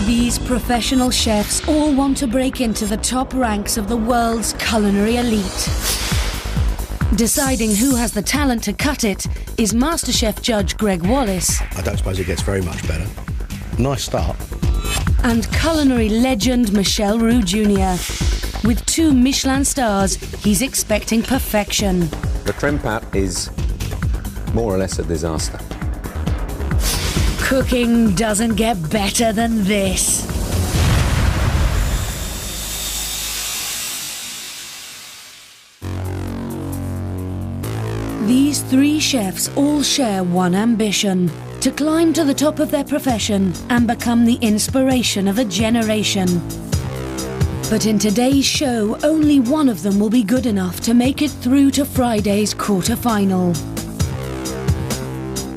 These professional chefs all want to break into the top ranks of the world's culinary elite. Deciding who has the talent to cut it is MasterChef judge Greg Wallace. I don't suppose it gets very much better. Nice start. And culinary legend Michel Roux Jr. With 2 Michelin stars, he's expecting perfection. The Trempat is more or less a disaster. Cooking doesn't get better than this. These 3 chefs all share one ambition: to climb to the top of their profession and become the inspiration of a generation. But in today's show, only one of them will be good enough to make it through to Friday's quarter-final.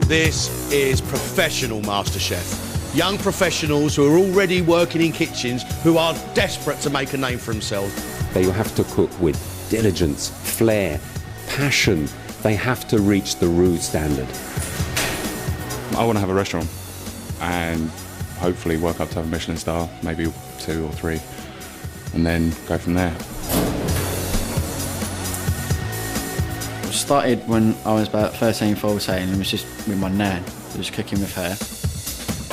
This is professional MasterChef. Young professionals who are already working in kitchens, who are desperate to make a name for themselves. They have to cook with diligence, flair, passion. They have to reach the Roux standard. I want to have a restaurant and hopefully work up to have a Michelin star, maybe 2 or 3, and then go from there. Started when I was about 13, 14, and it was just with my nan, just cooking with her.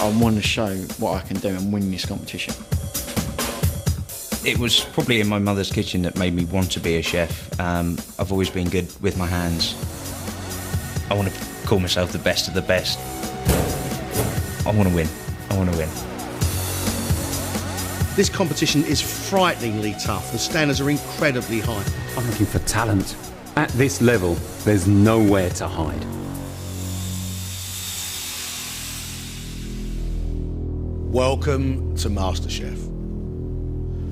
I wanted to show what I can do and win this competition. It was probably in my mother's kitchen that made me want to be a chef. I've always been good with my hands. I want to call myself the best of the best. I want to win. I want to win. This competition is frighteningly tough. The standards are incredibly high. I'm looking for talent. At this level, there's nowhere to hide. Welcome to MasterChef.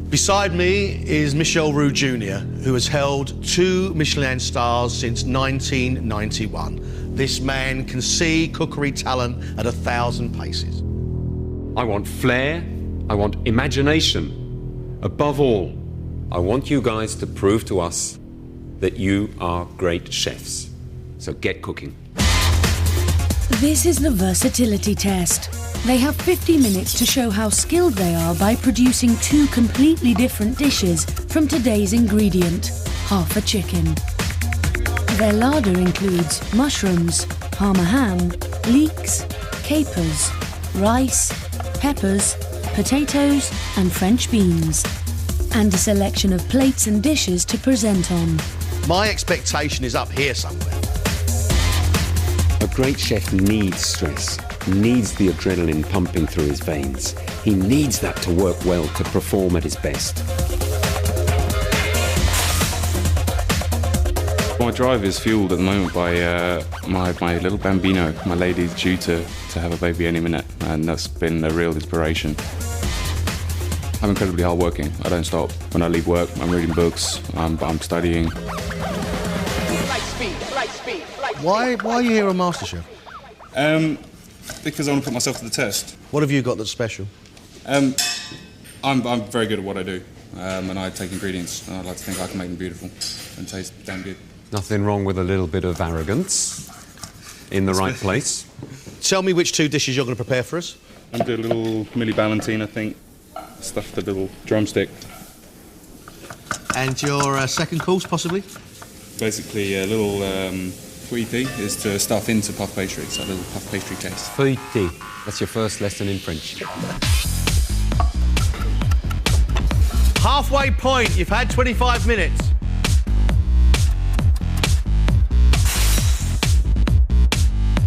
Beside me is Michel Roux Jr., who has held 2 Michelin stars since 1991. This man can see cookery talent at 1,000 paces. I want flair, I want imagination. Above all, I want you guys to prove to us that you are great chefs. So get cooking. This is the versatility test. They have 50 minutes to show how skilled they are by producing 2 completely different dishes from today's ingredient, half a chicken. Their larder includes mushrooms, parma ham, leeks, capers, rice, peppers, potatoes and French beans, and a selection of plates and dishes to present on. My expectation is up here somewhere. A great chef needs stress, needs the adrenaline pumping through his veins. He needs that to work well, to perform at his best. My drive is fueled at the moment by my little bambino. My lady's due to have a baby any minute, and that's been a real inspiration. I'm incredibly hardworking. I don't stop. When I leave work, I'm reading books, I'm studying. Why are you here on MasterChef? Because I want to put myself to the test. What have you got that's special? I'm very good at what I do, and I take ingredients, and I like to think I can make them beautiful and taste damn good. Nothing wrong with a little bit of arrogance in the right place. Tell me which 2 dishes you're going to prepare for us. I'm doing a little Millie Ballantine, I think. Stuffed a little drumstick. And your second course, possibly? Basically, a little fouillis is to stuff into puff pastry, so a little puff pastry case. Fouillis. That's your first lesson in French. Halfway point, you've had 25 minutes.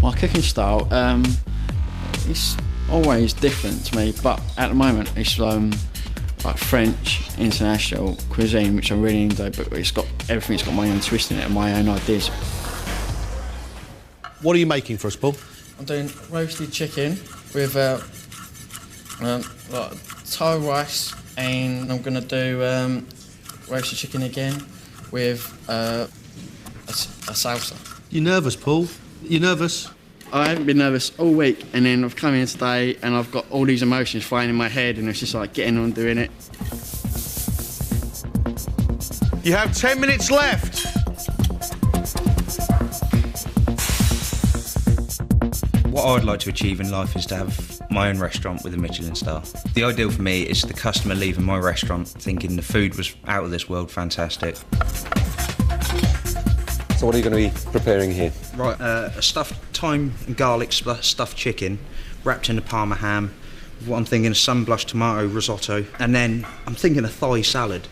My cooking style, it's always different to me, but at the moment it's like French, international cuisine, which I really enjoy, but everything's got my own twist in it and my own ideas. What are you making for us, Paul? I'm doing roasted chicken with like Thai rice, and I'm going to do roasted chicken again with a salsa. You nervous, Paul? You nervous? I haven't been nervous all week, and then I've come in today and I've got all these emotions flying in my head, and it's just like getting on doing it. You have 10 minutes left. What I'd like to achieve in life is to have my own restaurant with a Michelin star. The ideal for me is the customer leaving my restaurant thinking the food was out of this world fantastic. So what are you going to be preparing here? Right, a stuffed thyme and garlic stuffed chicken wrapped in a Parma ham. What I'm thinking, a sun-blushed tomato risotto. And then I'm thinking a thigh salad,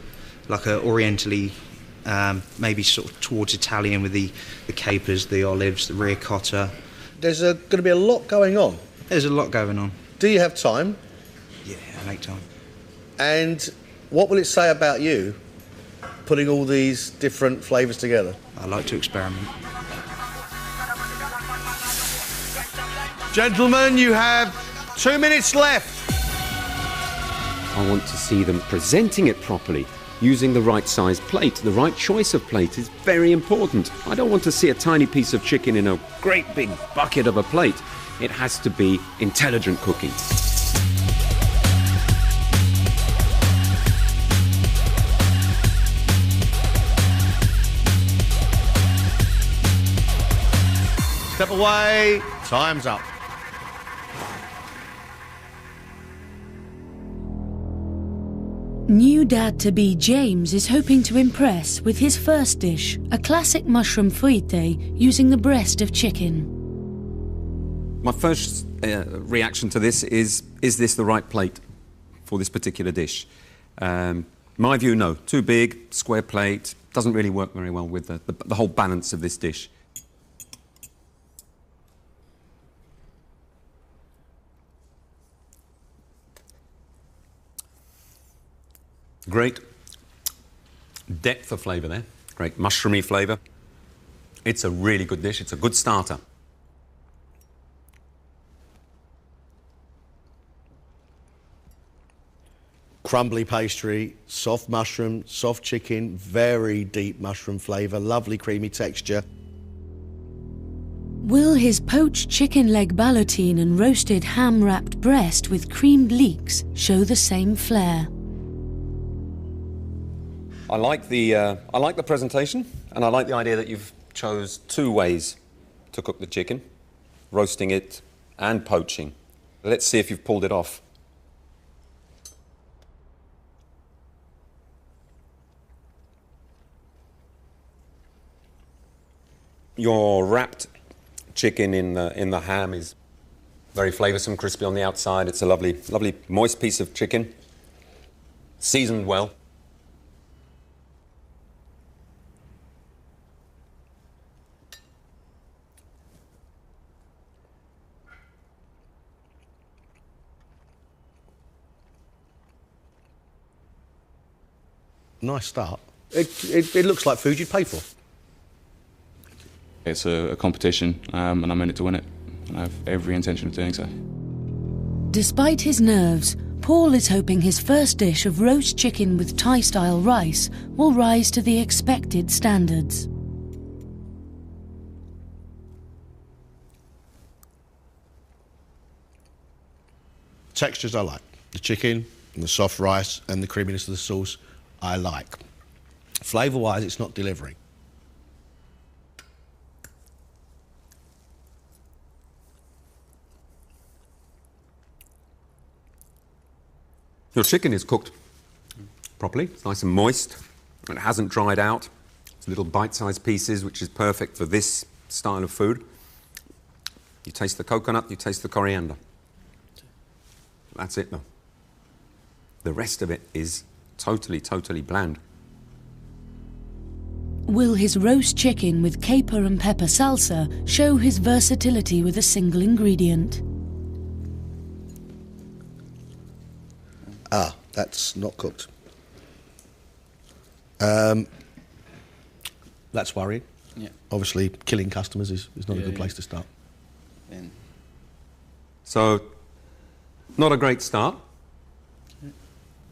like a orientally, maybe sort of towards Italian with the capers, the olives, the ricotta. There's going to be a lot going on. There's a lot going on. Do you have time? Yeah, I make time. And what will it say about you, putting all these different flavours together? I like to experiment. Gentlemen, you have 2 minutes left. I want to see them presenting it properly. Using the right size plate, the right choice of plate is very important. I don't want to see a tiny piece of chicken in a great big bucket of a plate. It has to be intelligent cooking. Step away. Time's up. New dad-to-be James is hoping to impress with his first dish, a classic mushroom fuite using the breast of chicken. My first reaction to this is this the right plate for this particular dish? My view, no. Too big, square plate, doesn't really work very well with the whole balance of this dish. Great depth of flavour there, great mushroomy flavour. It's a really good dish, it's a good starter. Crumbly pastry, soft mushroom, soft chicken, very deep mushroom flavour, lovely creamy texture. Will his poached chicken leg ballotine and roasted ham-wrapped breast with creamed leeks show the same flair? I like the presentation, and I like the idea that you've chose 2 ways to cook the chicken, roasting it and poaching. Let's see if you've pulled it off. Your wrapped chicken in the ham is very flavoursome, crispy on the outside. It's a lovely, lovely moist piece of chicken, seasoned well. Nice start. It looks like food you'd pay for. It's a competition, and I'm in it to win it. And I have every intention of doing so. Despite his nerves, Paul is hoping his first dish of roast chicken with Thai-style rice will rise to the expected standards. Textures I like. The chicken and the soft rice and the creaminess of the sauce I like. Flavour-wise, it's not delivering. Your chicken is cooked properly. It's nice and moist. It hasn't dried out. It's little bite-sized pieces, which is perfect for this style of food. You taste the coconut, you taste the coriander. That's it, though. The rest of it is totally, totally bland. Will his roast chicken with caper and pepper salsa show his versatility with a single ingredient? Ah, that's not cooked. That's worrying. Yeah. Obviously, killing customers is not a good place to start. And So, not a great start.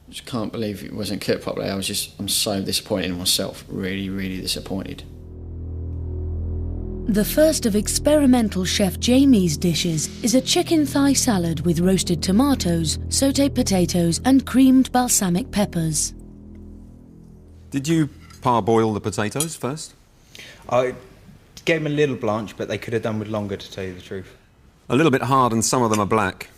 just can't believe it wasn't cooked properly. I'm so disappointed in myself. Really, really disappointed. The first of experimental chef Jamie's dishes is a chicken thigh salad with roasted tomatoes, sautéed potatoes and creamed balsamic peppers. Did you parboil the potatoes first? I gave them a little blanch, but they could have done with longer, to tell you the truth. A little bit hard and some of them are black.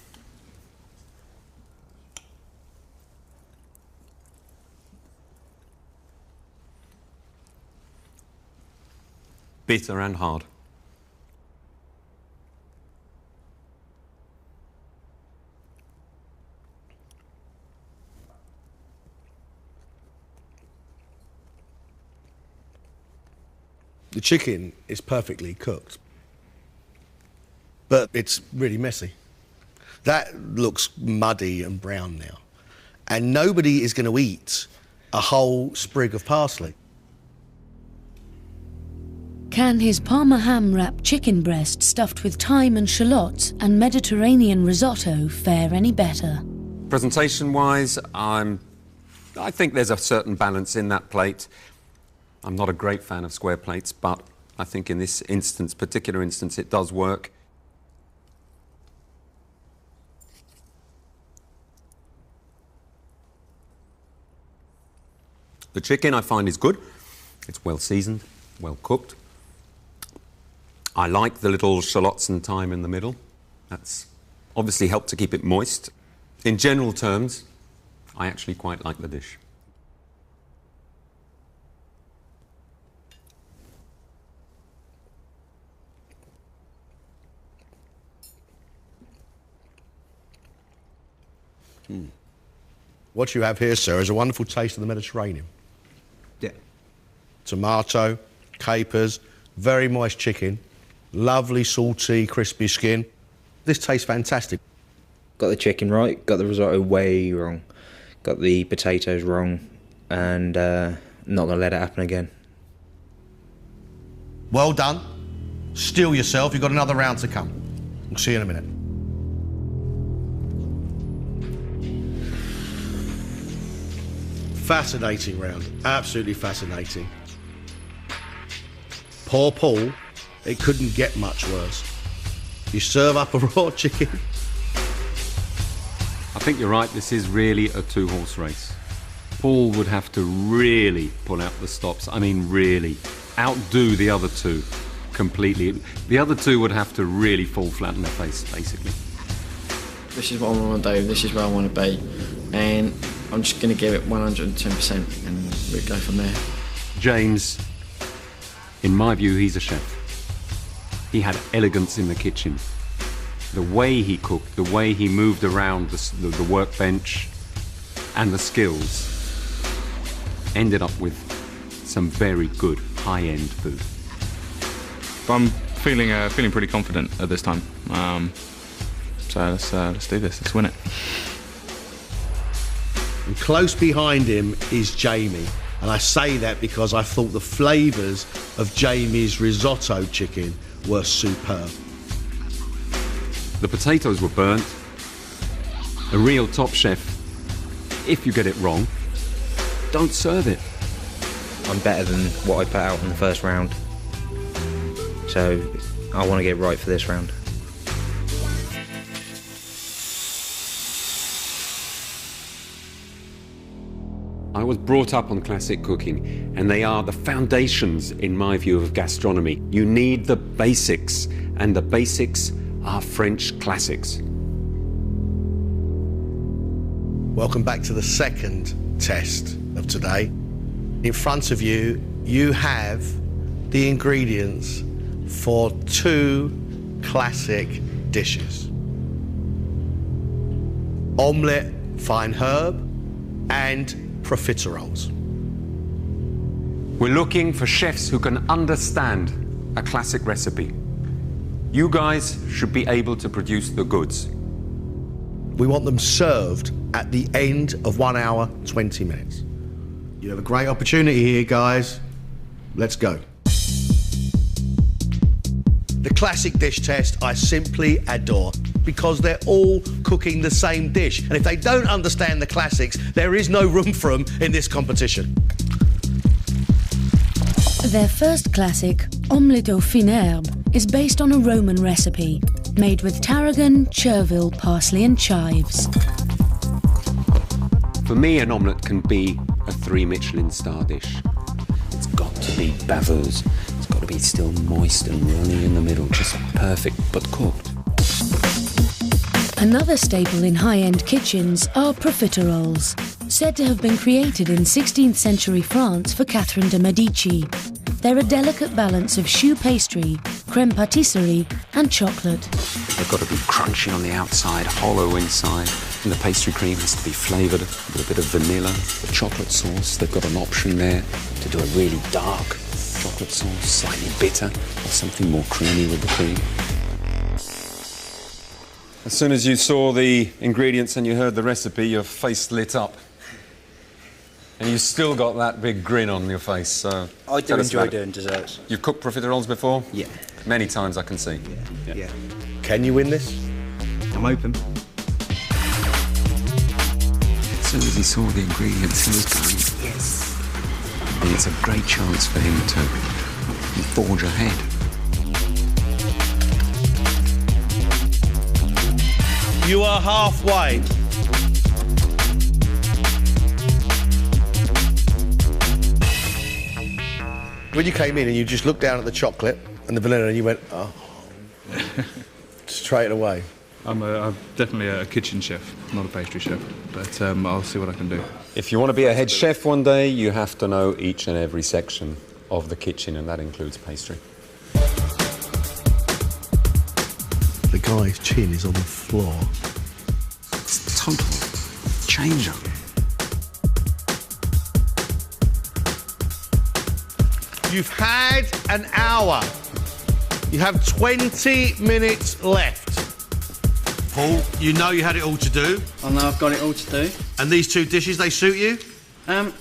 Bitter and hard. The chicken is perfectly cooked, but it's really messy. That looks muddy and brown now. And nobody is going to eat a whole sprig of parsley. Can his Parma ham-wrapped chicken breast stuffed with thyme and shallots and Mediterranean risotto fare any better? Presentation-wise, I think there's a certain balance in that plate. I'm not a great fan of square plates, but I think in this instance, particular instance, it does work. The chicken I find is good. It's well seasoned, well cooked. I like the little shallots and thyme in the middle. That's obviously helped to keep it moist. In general terms, I actually quite like the dish. What you have here, sir, is a wonderful taste of the Mediterranean. Yeah. Tomato, capers, very moist chicken, lovely salty, crispy skin. This tastes fantastic. Got the chicken right, got the risotto way wrong, got the potatoes wrong, and not going to let it happen again. Well done. Steel yourself. You've got another round to come. We'll see you in a minute. Fascinating round. Absolutely fascinating. Poor Paul. It couldn't get much worse. You serve up a raw chicken. I think you're right, this is really a two-horse race. Paul would have to really pull out the stops. I mean, really. Outdo the other two completely. The other two would have to really fall flat on their face, basically. This is what I want to do, this is where I want to be. And I'm just going to give it 110% and we'll go from there. James, in my view, he's a chef. He had elegance in the kitchen. The way he cooked, the way he moved around the workbench and the skills ended up with some very good high-end food. I'm feeling pretty confident at this time. So let's do this. Let's win it. And close behind him is Jamie. And I say that because I thought the flavours of Jamie's risotto chicken were superb. The potatoes were burnt. A real top chef, if you get it wrong, don't serve it. I'm better than what I put out in the first round, so I want to get right for this round. I was brought up on classic cooking, and they are the foundations, in my view, of gastronomy. You need the basics, and the basics are French classics. Welcome back to the second test of today. In front of you, you have the ingredients for two classic dishes. Omelette fine herb and profiteroles. We're looking for chefs who can understand a classic recipe. You guys should be able to produce the goods. We want them served at the end of 1 hour, 20 minutes. You have a great opportunity here, guys. Let's go. The classic dish test I simply adore because they're all cooking the same dish. And if they don't understand the classics, there is no room for them in this competition. Their first classic, omelette au fine herbe, is based on a Roman recipe, made with tarragon, chervil, parsley and chives. For me, an omelette can be a 3 Michelin star dish. It's got to be bavous. It's got to be still moist and runny in the middle, just perfect, but cooked. Another staple in high-end kitchens are profiteroles, said to have been created in 16th century France for Catherine de Medici. They're a delicate balance of choux pastry, crème pâtisserie and chocolate. They've got to be crunchy on the outside, hollow inside, and the pastry cream has to be flavoured with a bit of vanilla. The chocolate sauce, they've got an option there to do a really dark chocolate sauce, slightly bitter, or something more creamy with the cream. As soon as you saw the ingredients and you heard the recipe, your face lit up. And you've still got that big grin on your face, so... I do enjoy doing desserts. You've cooked profiteroles before? Yeah. Many times, I can see. Yeah. Can you win this? I'm open. As soon as he saw the ingredients, he was going, yes. And it's a great chance for him to forge ahead. You are halfway. When you came in and you just looked down at the chocolate and the vanilla and you went, oh, straight away. I'm definitely a kitchen chef, not a pastry chef, but I'll see what I can do. If you want to be a head chef one day, you have to know each and every section of the kitchen, and that includes pastry. The guy's chin is on the floor. It's a total changer. You've had an hour. You have 20 minutes left. Paul, you know you had it all to do. I know I've got it all to do. And these two dishes, they suit you?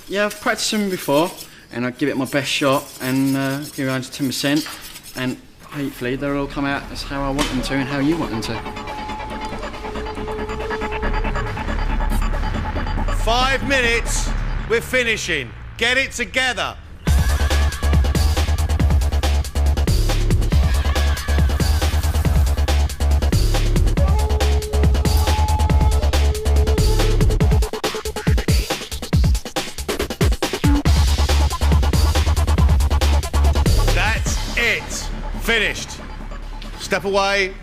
Yeah, I've practiced them before, and I give it my best shot, and give it 110%, and hopefully they'll all come out as how I want them to and how you want them to. 5 minutes, we're finishing. Get it together. That's it. Finished. Step away.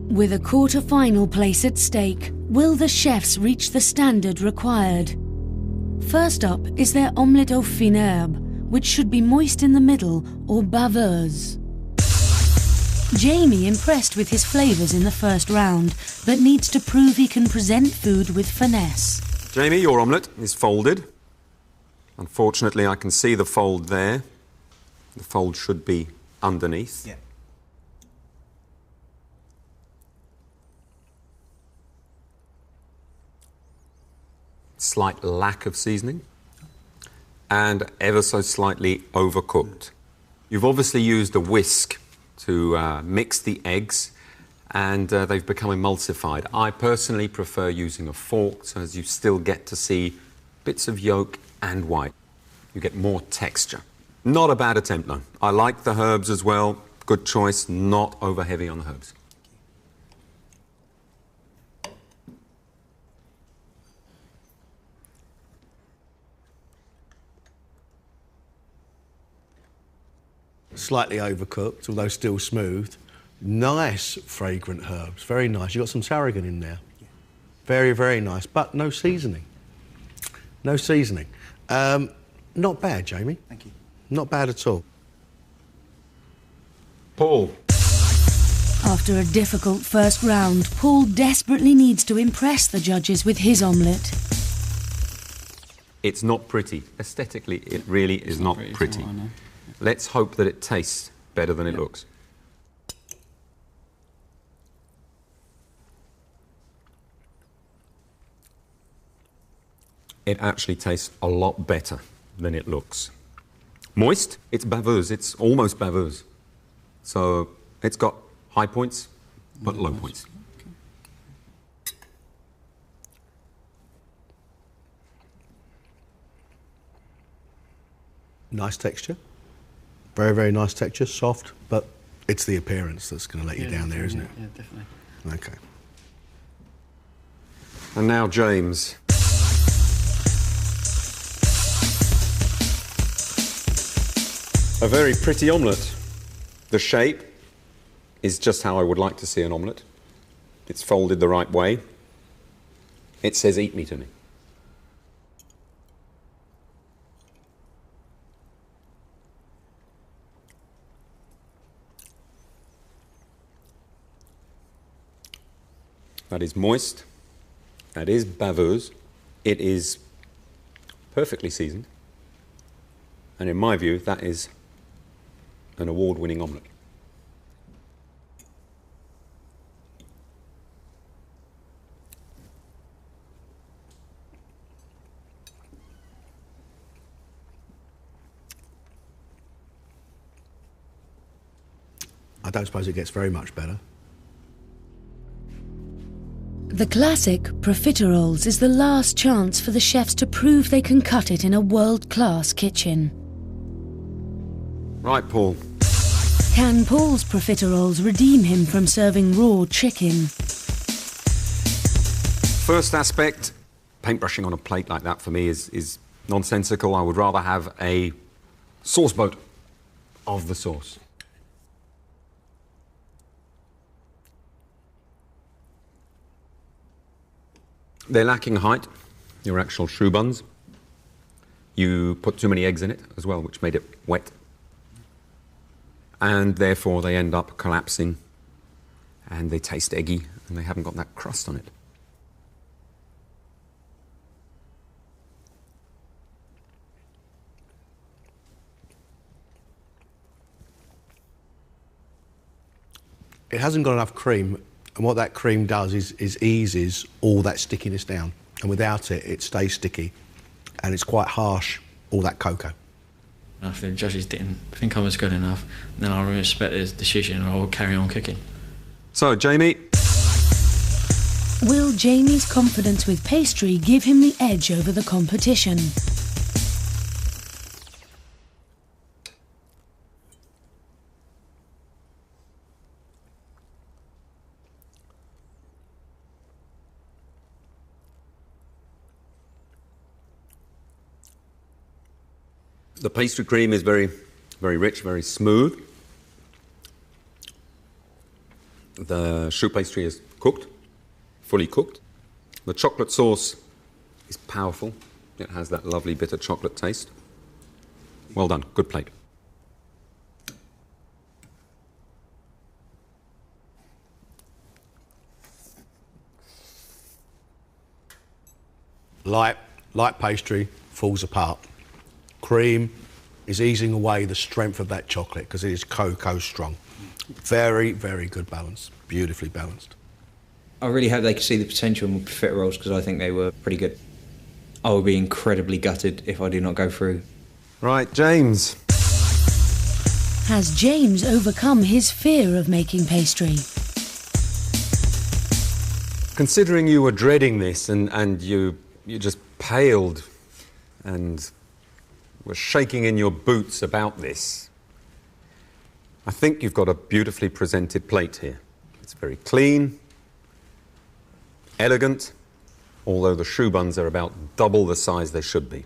With a quarter-final place at stake, will the chefs reach the standard required? First up is their omelette au fine herbe, which should be moist in the middle or baveuse. Jamie impressed with his flavours in the first round, but needs to prove he can present food with finesse. Jamie, your omelette is folded. Unfortunately, I can see the fold there. The fold should be underneath. Yeah. Slight lack of seasoning and ever so slightly overcooked. You've obviously used a whisk to mix the eggs, and they've become emulsified. I personally prefer using a fork, so as you still get to see bits of yolk and white. You get more texture. Not a bad attempt, though. I like the herbs as well. Good choice, not over heavy on the herbs. Slightly overcooked, although still smooth. Nice, fragrant herbs. Very nice. You've got some tarragon in there. Yeah. Very, very nice, but no seasoning. No seasoning. Not bad, Jamie. Thank you. Not bad at all. Paul. After a difficult first round, Paul desperately needs to impress the judges with his omelette. It's not pretty. Aesthetically, it really is not pretty. Let's hope that it tastes better than it looks. It actually tastes a lot better than it looks. Moist, it's baveuse, it's almost baveuse. So it's got high points, but low points. Nice texture. Very, very nice texture, soft, but it's the appearance that's going to let you down there, isn't it? Yeah, definitely. Okay. And now James. A very pretty omelette. The shape, is just how I would like to see an omelette. It's folded the right way. It says, eat me to me. That is moist. That is baveuse. It is perfectly seasoned. And in my view, that is an award-winning omelette. I don't suppose it gets very much better. The classic profiteroles is the last chance for the chefs to prove they can cut it in a world-class kitchen. Right, Paul. Can Paul's profiteroles redeem him from serving raw chicken? First aspect, paintbrushing on a plate like that for me is nonsensical. I would rather have a sauce boat of the sauce. They're lacking height, your actual choux buns. You put too many eggs in it as well, which made it wet. And therefore they end up collapsing and they taste eggy and they haven't got that crust on it. It hasn't got enough cream, and what that cream does is eases all that stickiness down. And without it, it stays sticky. And it's quite harsh, all that cocoa. If the judges didn't think I was good enough, then I'll respect the decision and I'll carry on cooking. So, Jamie. Will Jamie's confidence with pastry give him the edge over the competition? The pastry cream is very, very rich, very smooth. The choux pastry is cooked, fully cooked. The chocolate sauce is powerful. It has that lovely bitter chocolate taste. Well done, good plate. Light pastry falls apart. Cream is easing away the strength of that chocolate because it is cocoa strong. Very, very good balance. Beautifully balanced. I really hope they could see the potential in profiteroles because I think they were pretty good. I will be incredibly gutted if I do not go through. Right, James. Has James overcome his fear of making pastry? Considering you were dreading this and you just paled and were shaking in your boots about this, I think you've got a beautifully presented plate here. It's very clean, elegant, although the choux buns are about double the size they should be.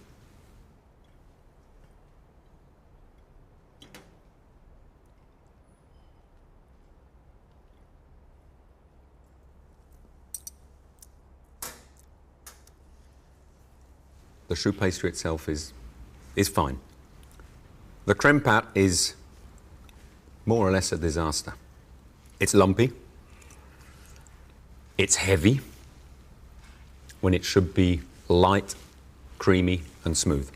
The choux pastry itself is fine. The creme pat is more or less a disaster. It's lumpy. It's heavy when it should be light, creamy and smooth.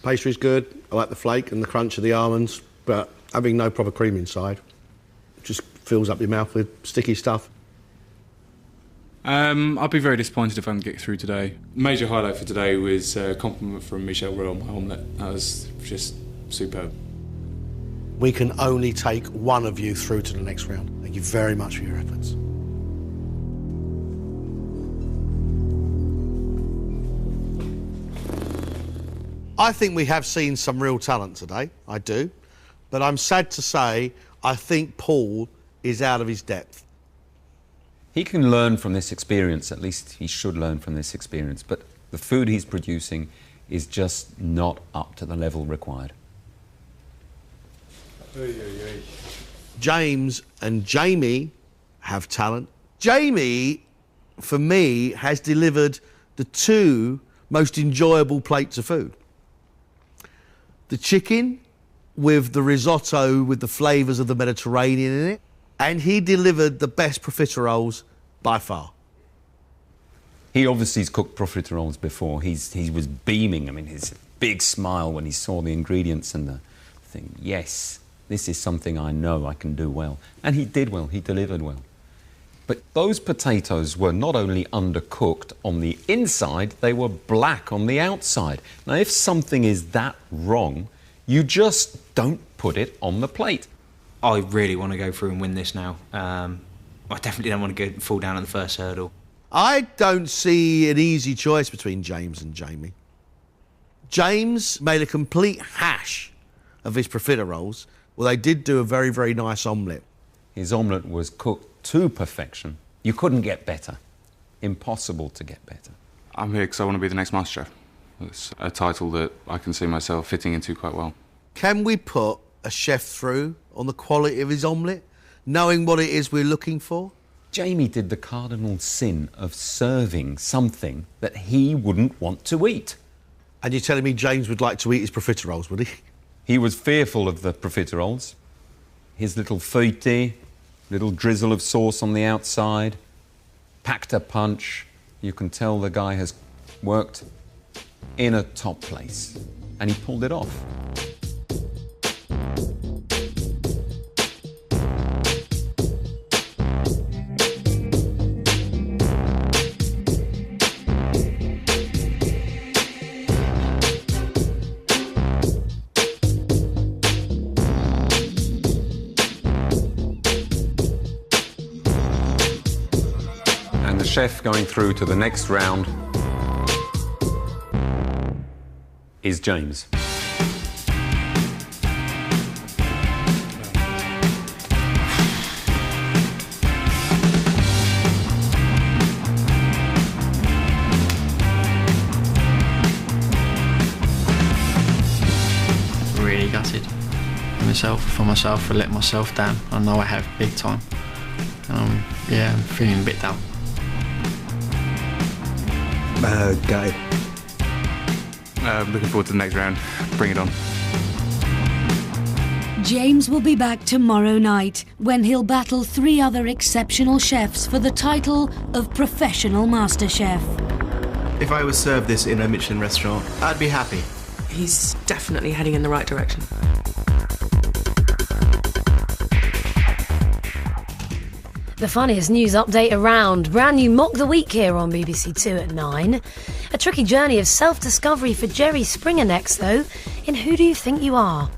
Pastry's good. I like the flake and the crunch of the almonds, but having no proper cream inside just fills up your mouth with sticky stuff. I'd be very disappointed if I didn't get through today. Major highlight for today was a compliment from Michel Roux on my omelette. That was just superb. We can only take one of you through to the next round. Thank you very much for your efforts. I think we have seen some real talent today, I do. But I'm sad to say, I think Paul is out of his depth. He can learn from this experience, at least he should learn from this experience, but the food he's producing is just not up to the level required. James and Jamie have talent. Jamie, for me, has delivered the two most enjoyable plates of food. The chicken with the risotto with the flavours of the Mediterranean in it, and he delivered the best profiteroles by far. He obviously has cooked profiteroles before. He was beaming. I mean, his big smile when he saw the ingredients and the thing. Yes, this is something I know I can do well. And he did well. He delivered well. But those potatoes were not only undercooked on the inside, they were black on the outside. Now, if something is that wrong, you just don't put it on the plate. I really want to go through and win this now. I definitely don't want to fall down at the first hurdle. I don't see an easy choice between James and Jamie. James made a complete hash of his profiteroles. Well, they did do a very, very nice omelette. His omelette was cooked to perfection. You couldn't get better. Impossible to get better. I'm here because I want to be the next MasterChef. It's a title that I can see myself fitting into quite well. Can we put a chef through on the quality of his omelette, knowing what it is we're looking for? Jamie did the cardinal sin of serving something that he wouldn't want to eat. And you're telling me James would like to eat his profiteroles, would he? He was fearful of the profiteroles. His little feuilleté, little drizzle of sauce on the outside, packed a punch. You can tell the guy has worked in a top place. And he pulled it off. And the chef going through to the next round is James. Really gutted for myself for letting myself down. I know I have big time. Yeah, I'm feeling a bit down. Okay. Looking forward to the next round. Bring it on. James will be back tomorrow night when he'll battle 3 other exceptional chefs for the title of Professional MasterChef. If I was served this in a Michelin restaurant, I'd be happy. He's definitely heading in the right direction. The funniest news update around. Brand new Mock the Week here on BBC Two at 9. A tricky journey of self-discovery for Jerry Springer next, though, in Who Do You Think You Are?